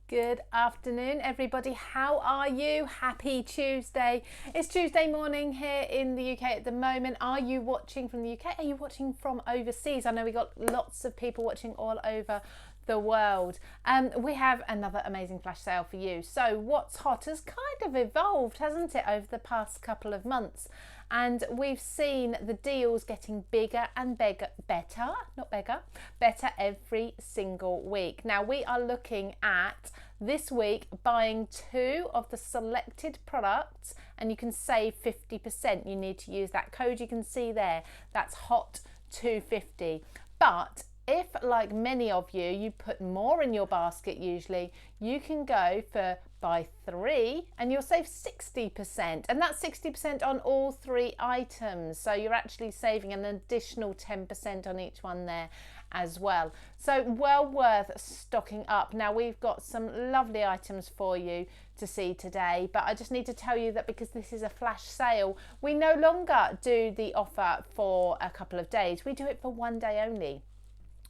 Good afternoon, everybody. How are you? Happy Tuesday. It's Tuesday morning here in the UK at the moment. Are you watching from the UK? Are you watching from overseas? I know we got lots of people watching all over the world. We have another amazing flash sale for you. So what's hot has kind of evolved, hasn't it, over the past couple of months? And we've seen the deals getting bigger and better every single week. Now we are looking at this week buying 2 of the selected products and you can save 50%. You need to use that code you can see there. That's HOT250. But if, like many of you, you put more in your basket usually, you can go for buy 3 and you'll save 60%. And that's 60% on all 3 items. So you're actually saving an additional 10% on each one there as well. So well worth stocking up. Now we've got some lovely items for you to see today, but I just need to tell you that because this is a flash sale, we no longer do the offer for a couple of days. We do it for one day only.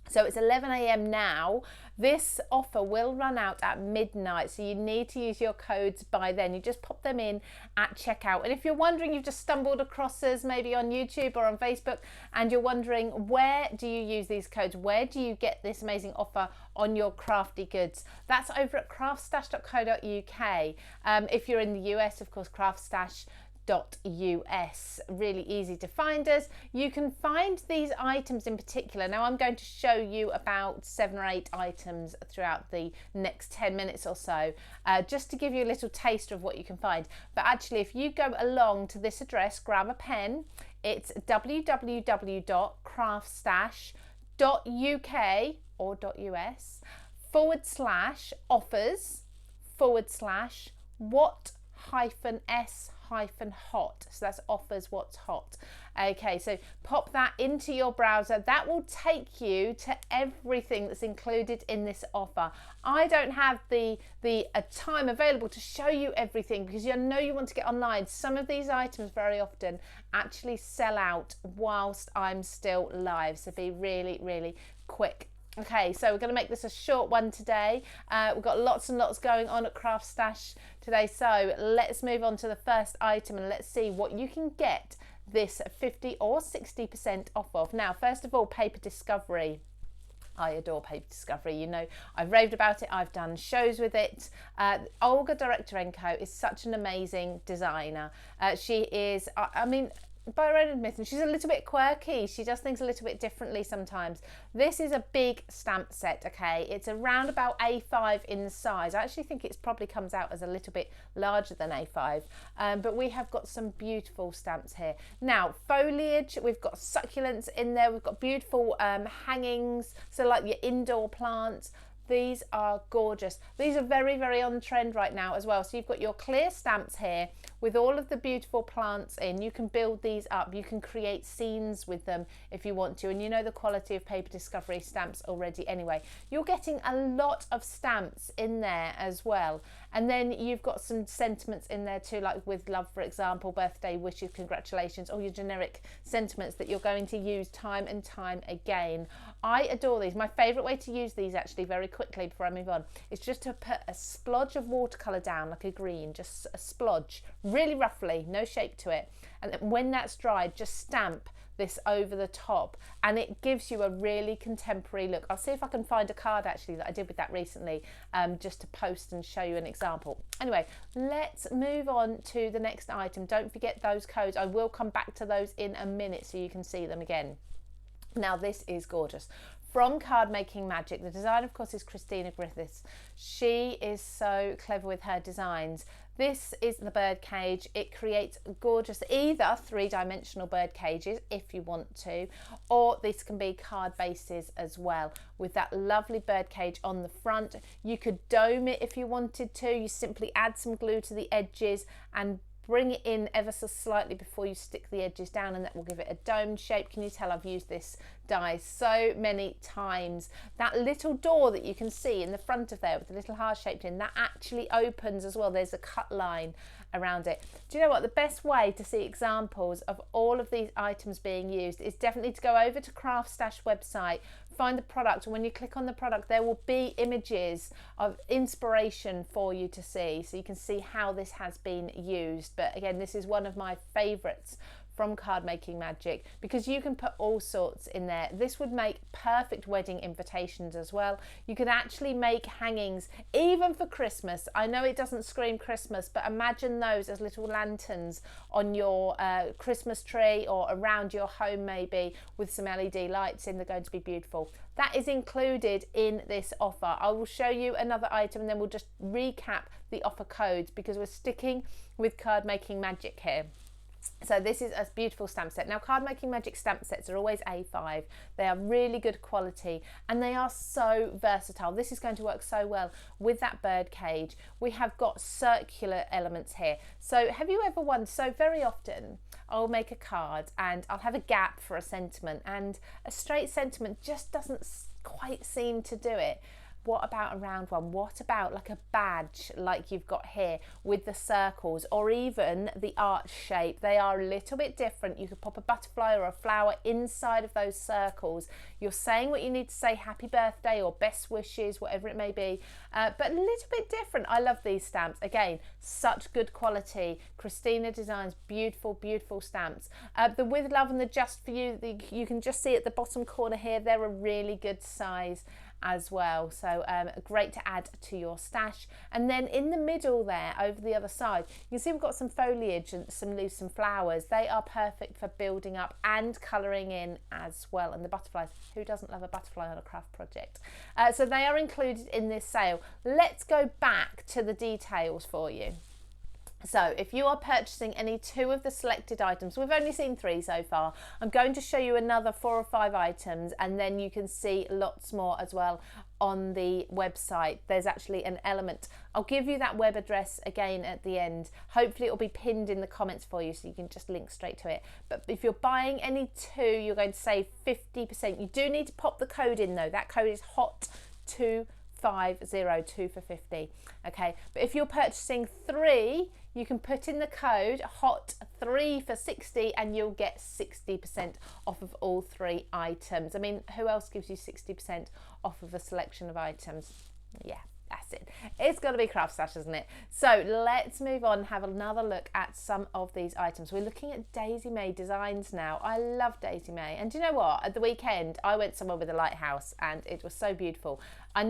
So it's 11 a.m. now. This offer will run out at midnight, so you need to use your codes by then. You just pop them in at checkout. And if you're wondering, you've just stumbled across us maybe on YouTube or on Facebook, and you're wondering, where do you use these codes? Where do you get this amazing offer on your crafty goods? That's over at craftstash.co.uk. If you're in the US, of course, craftstash.us. Really easy to find us. You can find these items in particular. Now I'm going to show you about 7 or 8 items throughout the next 10 minutes or so, just to give you a little taster of what you can find. But actually, if you go along to this address, grab a pen. It's www.craftstash.uk or .us /offers/what-s-hot. So that's offers what's hot. Okay, so pop that into your browser. That will take you to everything that's included in this offer. I don't have the time available to show you everything because you know you want to get online. Some of these items very often actually sell out whilst I'm still live, so be really, really quick. Okay, so we're going to make this a short one today. We've got lots and lots going on at CraftStash today, so let's move on to the first item and let's see what you can get this 50 or 60% off of. Now, first of all, Paper Discovery. I adore Paper Discovery. You know, I've raved about it. I've done shows with it. Olga Directorenko is such an amazing designer. She is, I mean, by her own admission, she's a little bit quirky. She does things a little bit differently sometimes. This is a big stamp set, okay? It's around about A5 in size. I actually think it probably comes out as a little bit larger than A5, but we have got some beautiful stamps here. Now, foliage, we've got succulents in there. We've got beautiful hangings, so like your indoor plants. These are gorgeous. These are very, very on trend right now as well. So you've got your clear stamps here with all of the beautiful plants in. You can build these up. You can create scenes with them if you want to. And you know the quality of Paper Discovery stamps already anyway. You're getting a lot of stamps in there as well. And then you've got some sentiments in there too, like with love, for example, birthday wishes, congratulations, all your generic sentiments that you're going to use time and time again. I adore these. My favourite way to use these, actually, very quickly before I move on, is just to put a splodge of watercolour down, like a green, just a splodge, really roughly, no shape to it. And then when that's dried, just stamp this over the top and it gives you a really contemporary look. I'll see if I can find a card actually that I did with that recently, just to post and show you an example. Anyway, let's move on to the next item. Don't forget those codes. I will come back to those in a minute so you can see them again. Now this is gorgeous. From Card Making Magic. The design, of course, is Christina Griffiths. She is so clever with her designs. This is the bird cage. It creates gorgeous, either 3-dimensional bird cages if you want to, or this can be card bases as well with that lovely bird cage on the front. You could dome it if you wanted to. You simply add some glue to the edges and bring it in ever so slightly before you stick the edges down, and that will give it a domed shape. Can you tell I've used this die so many times? That little door that you can see in the front of there with the little heart shaped in, that actually opens as well. There's a cut line around it. Do you know what? The best way to see examples of all of these items being used is definitely to go over to CraftStash website, find the product, and when you click on the product there will be images of inspiration for you to see, so you can see how this has been used. But again, this is one of my favorites from Card Making Magic because you can put all sorts in there. This would make perfect wedding invitations as well. You could actually make hangings even for Christmas. I know it doesn't scream Christmas, but imagine those as little lanterns on your Christmas tree or around your home, maybe with some LED lights in. They're going to be beautiful. That is included in this offer. I will show you another item and then we'll just recap the offer codes because we're sticking with Card Making Magic here. So this is a beautiful stamp set. Now, Card Making Magic stamp sets are always A5. They are really good quality and they are so versatile. This is going to work so well with that bird cage. We have got circular elements here. So have you ever wondered, so very often I'll make a card and I'll have a gap for a sentiment and a straight sentiment just doesn't quite seem to do it. What about a round one? What about like a badge like you've got here with the circles, or even the arch shape? They are a little bit different. You could pop a butterfly or a flower inside of those circles. You're saying what you need to say, happy birthday or best wishes, whatever it may be, but a little bit different. I love these stamps. Again, such good quality. Christina Designs, beautiful, beautiful stamps. The With Love and the Just For You, you can just see at the bottom corner here, they're a really good size as well, so great to add to your stash. And then in the middle there, over the other side, you can see we've got some foliage and some flowers. They are perfect for building up and colouring in as well. And the butterflies, who doesn't love a butterfly on a craft project? So they are included in this sale. Let's go back to the details for you. So if you are purchasing any 2 of the selected items, we've only seen 3 so far, I'm going to show you another 4 or 5 items and then you can see lots more as well on the website. There's actually an element. I'll give you that web address again at the end. Hopefully it will be pinned in the comments for you so you can just link straight to it. But if you're buying any 2, you're going to save 50%. You do need to pop the code in though. That code is HOT250, 2 for 50. Okay, but if you're purchasing 3, you can put in the code HOT3 for 60 and you'll get 60% off of all 3 items. I mean, who else gives you 60% off of a selection of items? Yeah, that's it. It's got to be CraftStash, isn't it? So let's move on and have another look at some of these items. We're looking at Daisy May Designs now. I love Daisy May. And do you know what? At the weekend, I went somewhere with a lighthouse and it was so beautiful. I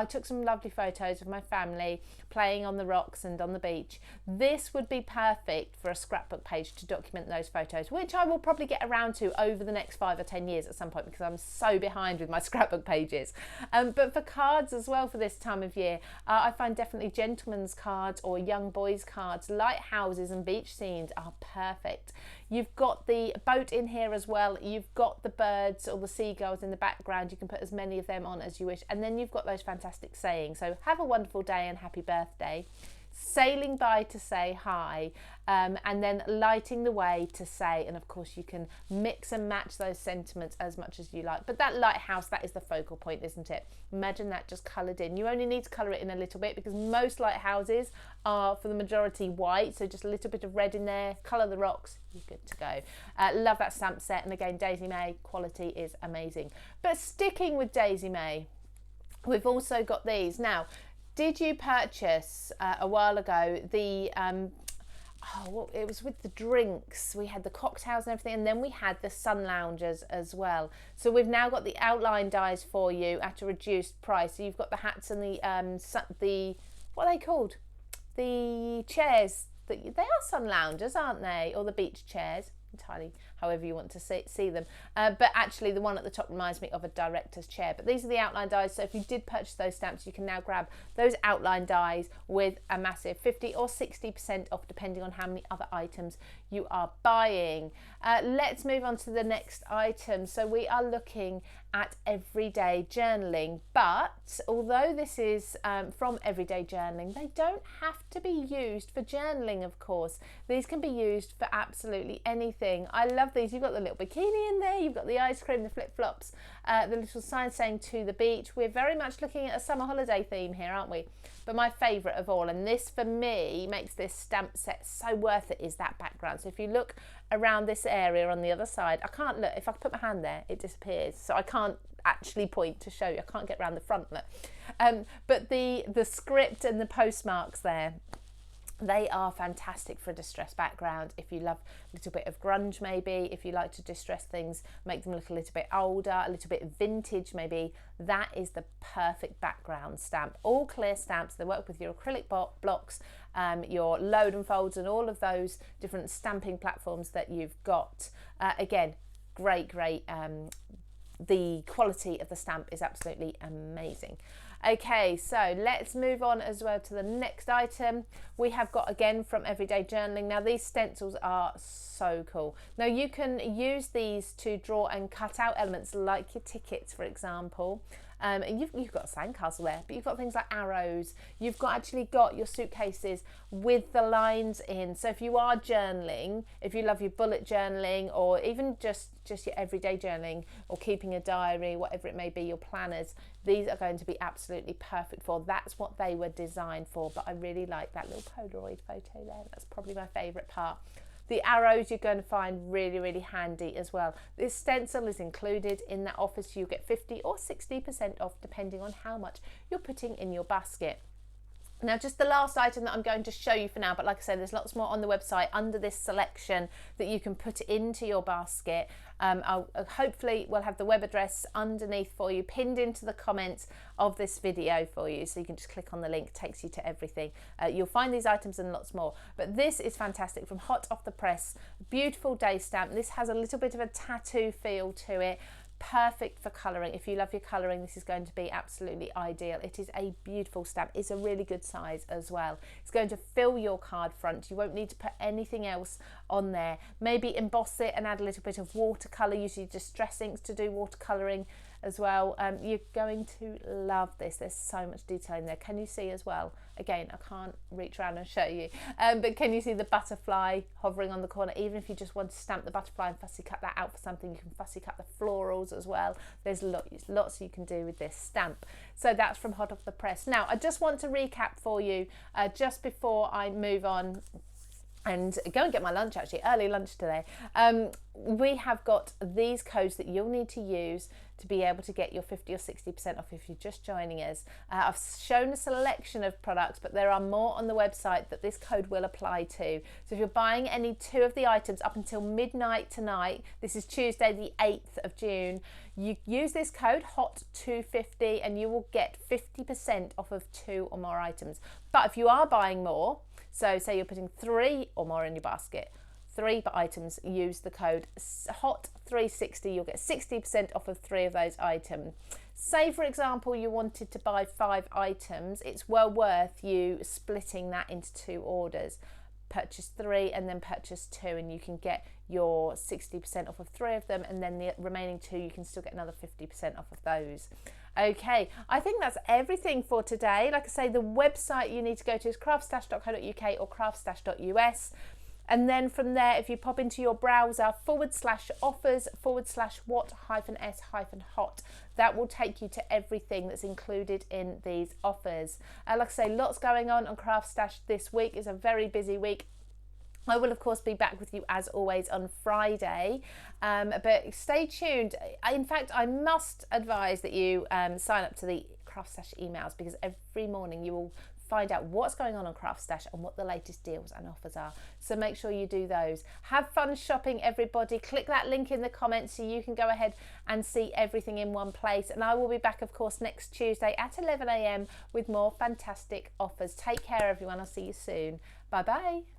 took some lovely photos of my family playing on the rocks and on the beach. This would be perfect for a scrapbook page to document those photos, which I will probably get around to over the next 5 or 10 years at some point because I'm so behind with my scrapbook pages. But for cards as well for this time of year, I find definitely gentlemen's cards or young boys cards, lighthouses and beach scenes are perfect. You've got the boat in here as well. You've got the birds or the seagulls in the background. You can put as many of them on as you wish. And then you've got those fantastic sayings. So have a wonderful day and happy birthday. Sailing by to say hi, and then lighting the way to say, and of course you can mix and match those sentiments as much as you like. But that lighthouse, that is the focal point, isn't it? Imagine that just coloured in. You only need to colour it in a little bit because most lighthouses are for the majority white, so just a little bit of red in there, colour the rocks, you're good to go. Love that stamp set, and again, Daisy May, quality is amazing. But sticking with Daisy May, we've also got these. Now, did you purchase a while ago the, it was with the drinks. We had the cocktails and everything, and then we had the sun loungers as well. So we've now got the outline dies for you at a reduced price. So you've got the hats and the what are they called? The chairs. They are sun loungers, aren't they? Or the beach chairs. Entirely however you want to see them, but actually the one at the top reminds me of a director's chair. But these are the outline dies, so if you did purchase those stamps, you can now grab those outline dies with a massive 50 or 60% off depending on how many other items you are buying. Let's move on to the next item. So we are looking at everyday journaling, but although this is from everyday journaling, they don't have to be used for journaling, of course. These can be used for absolutely anything. I love love these. You've got the little bikini in there, you've got the ice cream, the flip-flops, the little sign saying to the beach. We're very much looking at a summer holiday theme here, aren't we? But my favourite of all, and this for me makes this stamp set so worth it, is that background. So if you look around this area on the other side, I can't look, if I put my hand there, it disappears. So I can't actually point to show you. I can't get around the front, look. But the script and the postmarks there, they are fantastic for a distressed background. If you love a little bit of grunge, maybe, if you like to distress things, make them look a little bit older, a little bit vintage maybe, that is the perfect background stamp. All clear stamps, they work with your acrylic blocks, your load and folds and all of those different stamping platforms that you've got. Again, great. The quality of the stamp is absolutely amazing. Okay, so let's move on as well to the next item. We have got, again, from Everyday Journaling. Now these stencils are so cool. Now you can use these to draw and cut out elements like your tickets, for example. And you've got a sandcastle there, but you've got things like arrows. You've actually got your suitcases with the lines in. So if you are journaling, if you love your bullet journaling, or even just your everyday journaling, or keeping a diary, whatever it may be, your planners, these are going to be absolutely perfect for. That's what they were designed for. But I really like that little Polaroid photo there. That's probably my favourite part. The arrows you're going to find really handy as well. This stencil is included in that offer, so you get 50 or 60% off depending on how much you're putting in your basket. Now, just the last item that I'm going to show you for now, but like I said, there's lots more on the website under this selection that you can put into your basket. Hopefully we'll have the web address underneath for you, pinned into the comments of this video for you, so you can just click on the link, it takes you to everything. You'll find these items and lots more, but this is fantastic, from hot off the press, beautiful day stamp. This has a little bit of a tattoo feel to it. Perfect for colouring. If you love your colouring, this is going to be absolutely ideal. It is a beautiful stamp. It's a really good size as well. It's going to fill your card front. You won't need to put anything else on there. Maybe emboss it and add a little bit of watercolour. Use your distress inks to do watercolouring as well. You're going to love this. There's so much detail in there. Can you see as well? Again, I can't reach around and show you, but can you see the butterfly hovering on the corner? Even if you just want to stamp the butterfly and fussy cut that out for something, you can fussy cut the florals as well. There's lots you can do with this stamp. So that's from hot off the press. Now, I just want to recap for you just before I move on and go and get my lunch, actually, early lunch today. We have got these codes that you'll need to use to be able to get your 50 or 60% off if you're just joining us. I've shown a selection of products, but there are more on the website that this code will apply to. So if you're buying any 2 of the items up until midnight tonight, this is Tuesday the 8th of June, you use this code HOT250 and you will get 50% off of 2 or more items. But if you are buying more, so say you're putting 3 or more in your basket, 3 items, use the code HOT360. You'll get 60% off of 3 of those items. Say, for example, you wanted to buy 5 items. It's well worth you splitting that into 2 orders. Purchase 3 and then purchase 2, and you can get your 60% off of 3 of them, and then the remaining 2 you can still get another 50% off of those. Okay, I think that's everything for today. Like I say, the website you need to go to is craftstash.co.uk or craftstash.us. And then from there, if you pop into your browser /offers/what-s-hot, that will take you to everything that's included in these offers. Like I say, lots going on CraftStash this week. It's a very busy week. I will, of course, be back with you as always on Friday, but stay tuned. In fact, I must advise that you sign up to the CraftStash emails, because every morning you will find out what's going on CraftStash and what the latest deals and offers are. So make sure you do those. Have fun shopping, everybody. Click that link in the comments so you can go ahead and see everything in one place. And I will be back, of course, next Tuesday at 11 AM with more fantastic offers. Take care, everyone. I'll see you soon. Bye-bye.